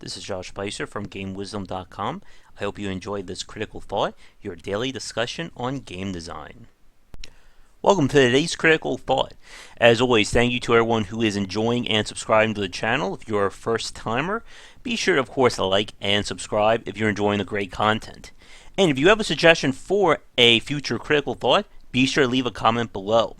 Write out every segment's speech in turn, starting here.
This is Josh Bycer from GameWisdom.com. I hope you enjoyed this Critical Thought, your daily discussion on game design. Welcome to today's Critical Thought. As always, thank you to everyone who is enjoying and subscribing to the channel. If you're a first timer, be sure to, of course, like and subscribe if you're enjoying the great content. And if you have a suggestion for a future Critical Thought, be sure to leave a comment below.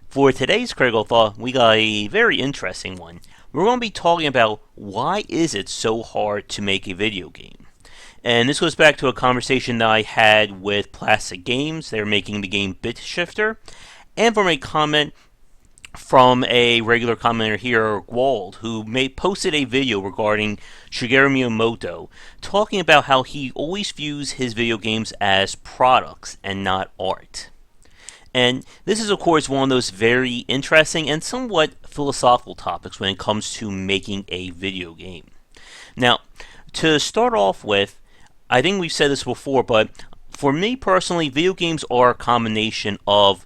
For today's Critical Thought, we got a very interesting one. We're going to be talking about why is it so hard to make a video game. And this goes back to a conversation that I had with Plastic Games. They're making the game Bit Shifter. And from a comment from a regular commenter here, Wald, who posted a video regarding Shigeru Miyamoto, talking about how he always views his video games as products and not art. And this is, of course, one of those very interesting and somewhat philosophical topics when it comes to making a video game. Now, to start off with, I think we've said this before, but for me personally, video games are a combination of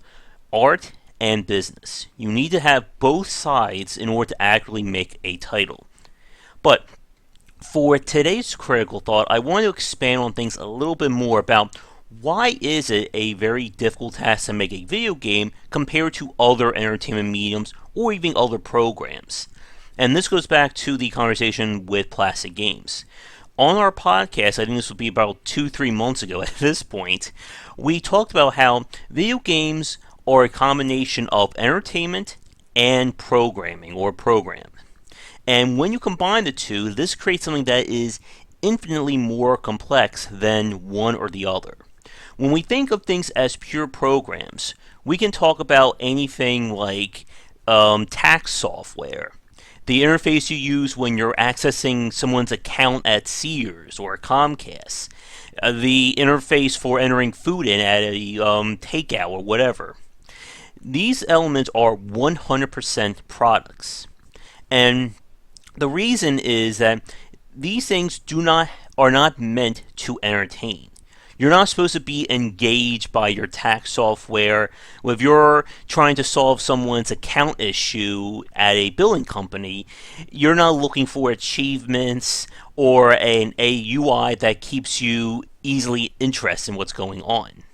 art and business. You need to have both sides in order to accurately make a title. But for today's Critical Thought, I want to expand on things a little bit more about why is it a very difficult task to make a video game compared to other entertainment mediums or even other programs? And this goes back to the conversation with Plastic Games. On our podcast, I think this would be about 2-3 months ago at this point, we talked about how video games are a combination of entertainment and programming or program. And when you combine the two, this creates something that is infinitely more complex than one or the other. When we think of things as pure programs, we can talk about anything like tax software, the interface you use when you're accessing someone's account at Sears or Comcast, the interface for entering food in at a takeout or whatever. These elements are 100% products. And the reason is that these things are not meant to entertain. You're not supposed to be engaged by your tax software. If you're trying to solve someone's account issue at a billing company, you're not looking for achievements or a UI that keeps you easily interested in what's going on.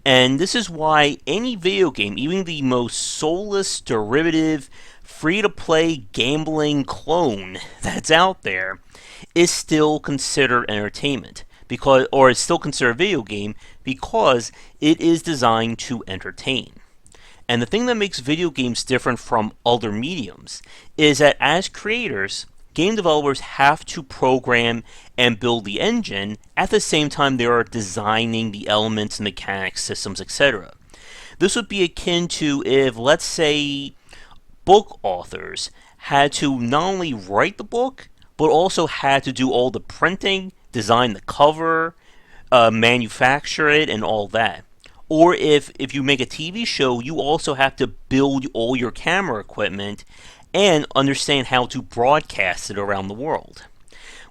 And this is why any video game, even the most soulless, derivative, free-to-play gambling clone that's out there, is still considered entertainment. Or it's still considered a video game because it is designed to entertain. And the thing that makes video games different from other mediums is that as creators, game developers have to program and build the engine at the same time they are designing the elements, mechanics, systems, etc. This would be akin to if, let's say, book authors had to not only write the book, but also had to do all the printing, design the cover, manufacture it, and all that. Or if you make a TV show, you also have to build all your camera equipment and understand how to broadcast it around the world.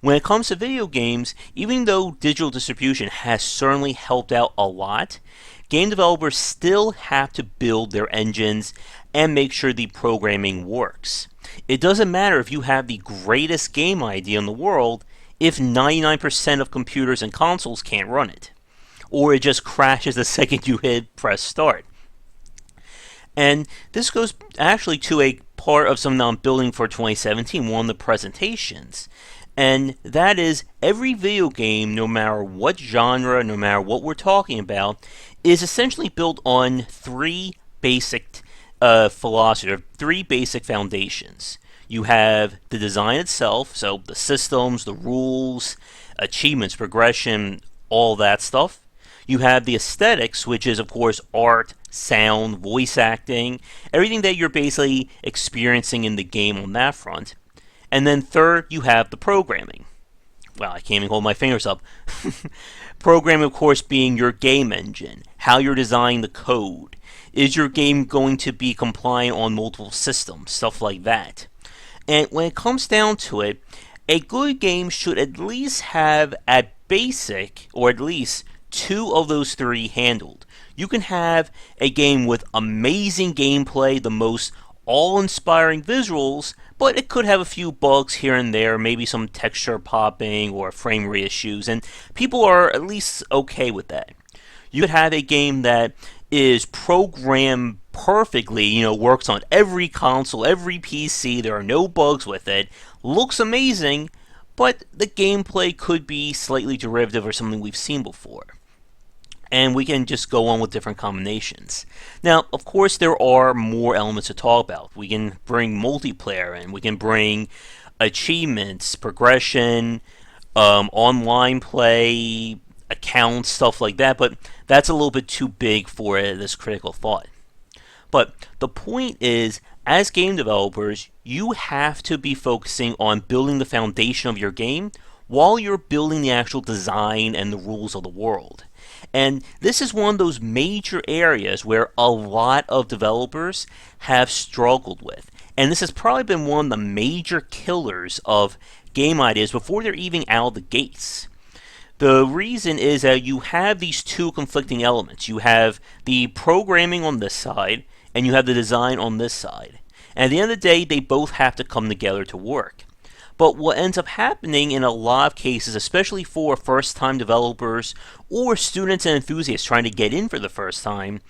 When it comes to video games, even though digital distribution has certainly helped out a lot, game developers still have to build their engines and make sure the programming works. It doesn't matter if you have the greatest game idea in the world if 99% of computers and consoles can't run it, or it just crashes the second you press start. And this goes actually to a part of something I'm building for 2017, one of the presentations, and that is every video game, no matter what genre, no matter what we're talking about, is essentially built on three basic philosophies, or three basic foundations. You have the design itself, so the systems, the rules, achievements, progression, all that stuff. You have the aesthetics, which is, of course, art, sound, voice acting, everything that you're basically experiencing in the game on that front. And then third, you have the programming. Well, I can't even hold my fingers up. Programming, of course, being your game engine, how you're designing the code. Is your game going to be compliant on multiple systems? Stuff like that. And when it comes down to it, a good game should at least have at basic, or at least two of those three handled. You can have a game with amazing gameplay, the most awe-inspiring visuals, but it could have a few bugs here and there, maybe some texture popping or frame rate issues, and people are at least okay with that. You could have a game that is programmed perfectly, works on every console, every PC, there are no bugs with it, looks amazing, but the gameplay could be slightly derivative or something we've seen before. And we can just go on with different combinations. Now, of course, there are more elements to talk about. We can bring multiplayer in, we can bring achievements, progression, online play, accounts, stuff like that, but that's a little bit too big for this critical thought. But the point is, as game developers, you have to be focusing on building the foundation of your game while you're building the actual design and the rules of the world. And this is one of those major areas where a lot of developers have struggled with. And this has probably been one of the major killers of game ideas before they're even out of the gates. The reason is that you have these two conflicting elements. You have the programming on this side, and you have the design on this side. And at the end of the day, they both have to come together to work. But what ends up happening in a lot of cases, especially for first-time developers or students and enthusiasts trying to get in for the first time,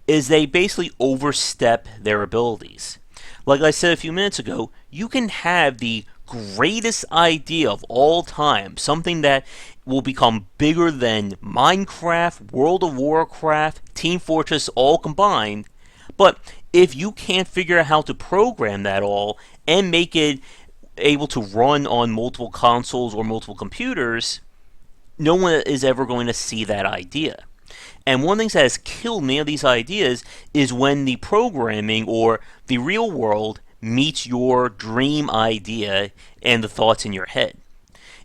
is they basically overstep their abilities. Like I said a few minutes ago, you can have the greatest idea of all time, something that will become bigger than Minecraft, World of Warcraft, Team Fortress all combined, but if you can't figure out how to program that all and make it able to run on multiple consoles or multiple computers, no one is ever going to see that idea. And one of the things that has killed many of these ideas is when the programming or the real world meets your dream idea and the thoughts in your head.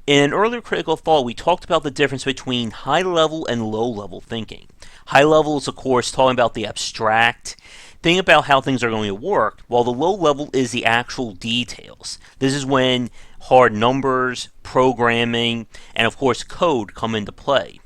In an earlier critical thought, we talked about the difference between high level and low level thinking. High level is, of course, talking about the abstract, think about how things are going to work, while the low level is the actual details. This is when hard numbers, programming, and of course code come into play.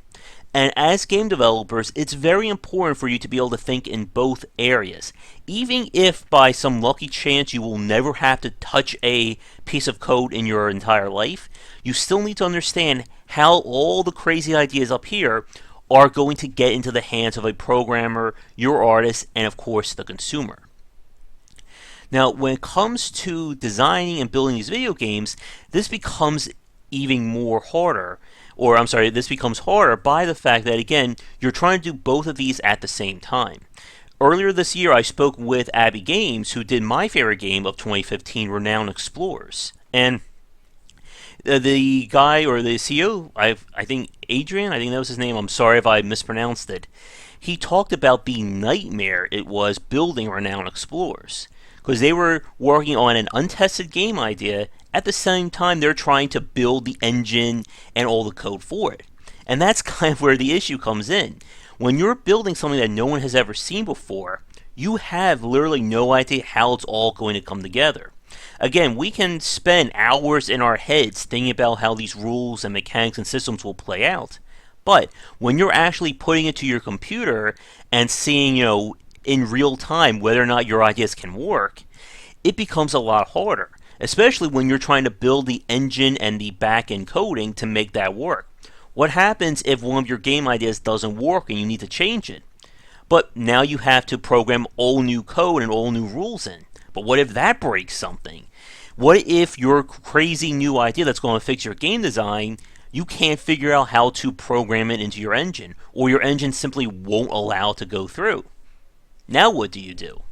And as game developers, it's very important for you to be able to think in both areas. Even if by some lucky chance you will never have to touch a piece of code in your entire life, you still need to understand how all the crazy ideas up here are going to get into the hands of a programmer, your artist, and of course the consumer. Now, when it comes to designing and building these video games, this becomes even more harder. This becomes harder by the fact that, again, you're trying to do both of these at the same time. Earlier this year, I spoke with Abby Games, who did my favorite game of 2015, Renowned Explorers. And the guy, or the CEO, I think Adrian, I think that was his name, I'm sorry if I mispronounced it, he talked about the nightmare it was building Renowned Explorers. Because they were working on an untested game idea, at the same time they're trying to build the engine and all the code for it. And that's kind of where the issue comes in. When you're building something that no one has ever seen before, you have literally no idea how it's all going to come together. Again, we can spend hours in our heads thinking about how these rules and mechanics and systems will play out. But when you're actually putting it to your computer and seeing, in real time whether or not your ideas can work, it becomes a lot harder, especially when you're trying to build the engine and the back-end coding to make that work. What happens if one of your game ideas doesn't work and you need to change it? But now you have to program all new code and all new rules in. But what if that breaks something? What if your crazy new idea that's going to fix your game design, you can't figure out how to program it into your engine, or your engine simply won't allow it to go through? Now what do you do?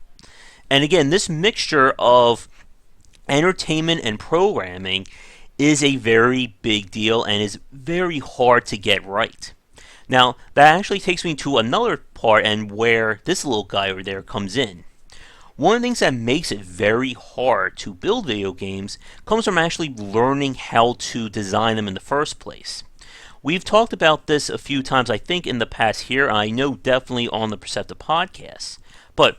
And again, this mixture of entertainment and programming is a very big deal and is very hard to get right. Now, that actually takes me to another part and where this little guy over there comes in. One of the things that makes it very hard to build video games comes from actually learning how to design them in the first place. We've talked about this a few times, I think, in the past here, and I know definitely on the Perceptive podcast. But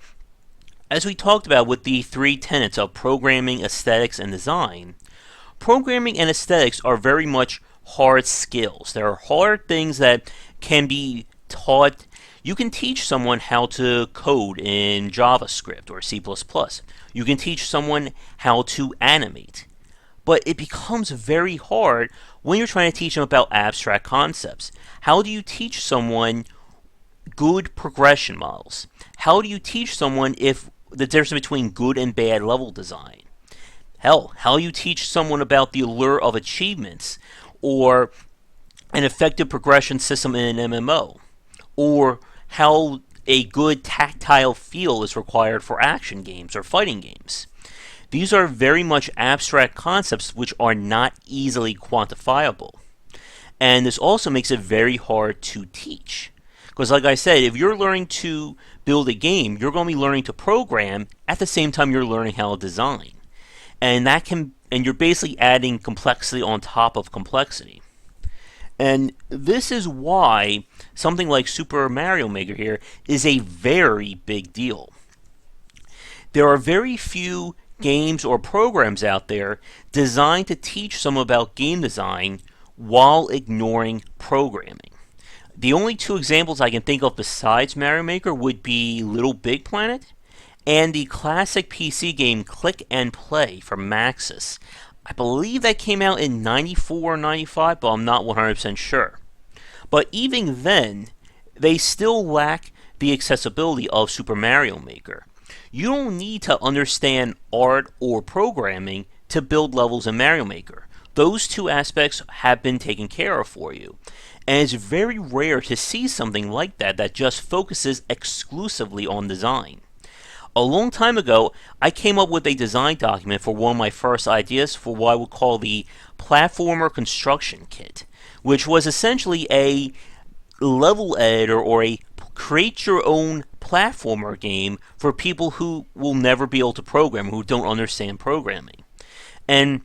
as we talked about with the three tenets of programming, aesthetics, and design, programming and aesthetics are very much hard skills. There are hard things that can be taught. You can teach someone how to code in JavaScript or C++. You can teach someone how to animate. But it becomes very hard when you're trying to teach them about abstract concepts. How do you teach someone good progression models? How do you teach someone if the difference between good and bad level design? Hell, how do you teach someone about the allure of achievements or an effective progression system in an MMO? Or how a good tactile feel is required for action games or fighting games? These are very much abstract concepts which are not easily quantifiable. And this also makes it very hard to teach. Because like I said, if you're learning to build a game, you're going to be learning to program at the same time you're learning how to design. And you're basically adding complexity on top of complexity. And this is why something like Super Mario Maker here is a very big deal. There are very few games or programs out there designed to teach someone about game design while ignoring programming. The only two examples I can think of besides Mario Maker would be Little Big Planet and the classic PC game Click and Play from Maxis. I believe that came out in 94 or 95, but I'm not 100% sure. But even then, they still lack the accessibility of Super Mario Maker. You don't need to understand art or programming to build levels in Mario Maker. Those two aspects have been taken care of for you. And it's very rare to see something like that just focuses exclusively on design. A long time ago, I came up with a design document for one of my first ideas for what I would call the Platformer Construction Kit, which was essentially a level editor or a create your own platformer game for people who will never be able to program, who don't understand programming. And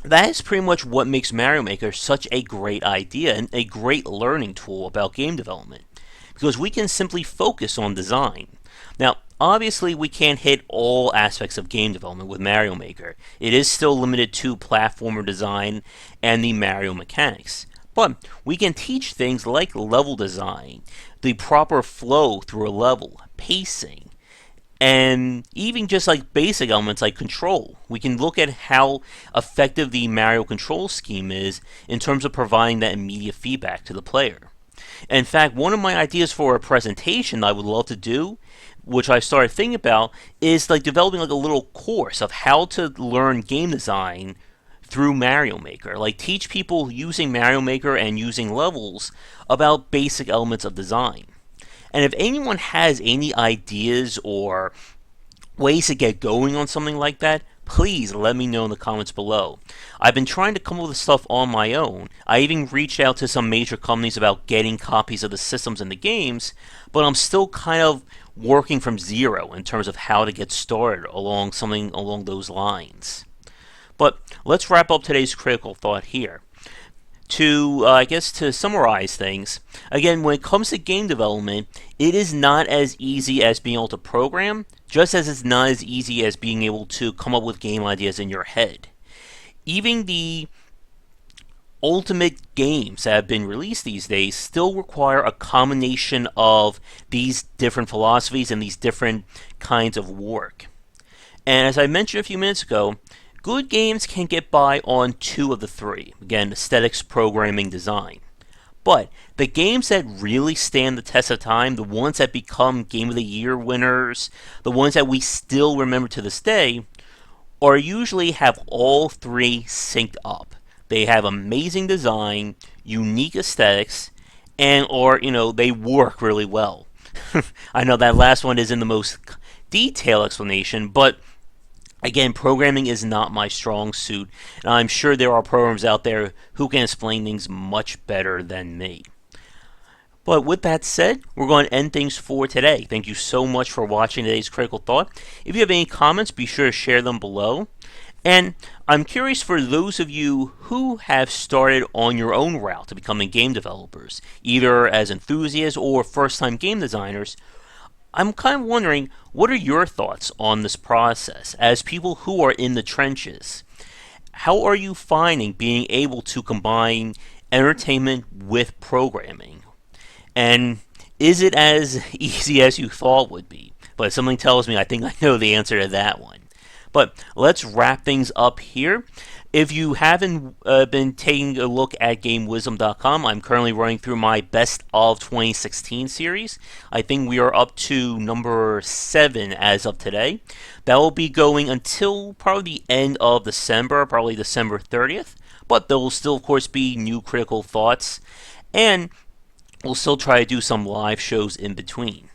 that is pretty much what makes Mario Maker such a great idea and a great learning tool about game development, because we can simply focus on design. Now, obviously, we can't hit all aspects of game development with Mario Maker. It is still limited to platformer design and the Mario mechanics. But we can teach things like level design, the proper flow through a level, pacing, and even just like basic elements like control. We can look at how effective the Mario control scheme is in terms of providing that immediate feedback to the player. In fact, one of my ideas for a presentation I would love to do, which I started thinking about, is like developing like a little course of how to learn game design through Mario Maker. Like teach people using Mario Maker and using levels about basic elements of design. And if anyone has any ideas or ways to get going on something like that, please let me know in the comments below. I've been trying to come up with stuff on my own. I even reached out to some major companies about getting copies of the systems and the games, but I'm still kind of working from zero in terms of how to get started along something along those lines. But let's wrap up today's critical thought here. To summarize things, again, when it comes to game development, it is not as easy as being able to program, just as it's not as easy as being able to come up with game ideas in your head. Even the ultimate games that have been released these days still require a combination of these different philosophies and these different kinds of work. And as I mentioned a few minutes ago, good games can get by on two of the three. Again, aesthetics, programming, design. But the games that really stand the test of time, the ones that become Game of the Year winners, the ones that we still remember to this day, are usually have all three synced up. They have amazing design, unique aesthetics, and they work really well. I know that last one isn't the most detailed explanation, but again, programming is not my strong suit, and I'm sure there are programs out there who can explain things much better than me. But with that said, we're going to end things for today. Thank you so much for watching today's Critical Thought. If you have any comments, be sure to share them below. And I'm curious for those of you who have started on your own route to becoming game developers, either as enthusiasts or first-time game designers, I'm kind of wondering, what are your thoughts on this process as people who are in the trenches? How are you finding being able to combine entertainment with programming? And Is it as easy as you thought it would be? But something tells me I think I know the answer to that one. But let's wrap things up here. If you haven't been taking a look at GameWisdom.com, I'm currently running through my Best of 2016 series. I think we are up to number 7 as of today. That will be going until probably the end of December, probably December 30th. But there will still, of course, be new critical thoughts. And we'll still try to do some live shows in between.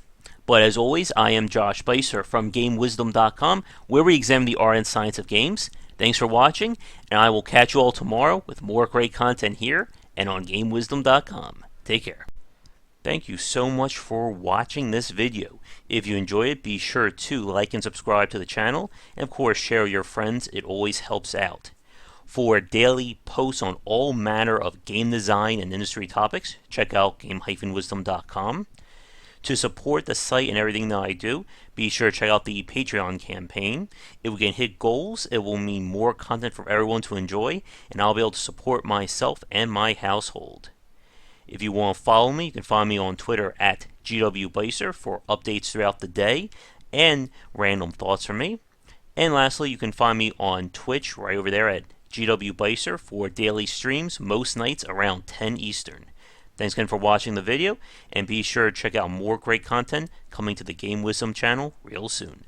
But as always, I am Josh Bycer from GameWisdom.com, where we examine the art and science of games. Thanks for watching, and I will catch you all tomorrow with more great content here and on GameWisdom.com. Take care. Thank you so much for watching this video. If you enjoyed it, be sure to like and subscribe to the channel, and of course share with your friends. It always helps out. For daily posts on all manner of game design and industry topics, check out game-wisdom.com. To support the site and everything that I do, be sure to check out the Patreon campaign. If we can hit goals, it will mean more content for everyone to enjoy, and I'll be able to support myself and my household. If you want to follow me, you can find me on Twitter at GWBycer for updates throughout the day and random thoughts from me. And lastly, you can find me on Twitch right over there at GWBycer for daily streams most nights around 10 Eastern. Thanks again for watching the video, and be sure to check out more great content coming to the Game Wisdom channel real soon.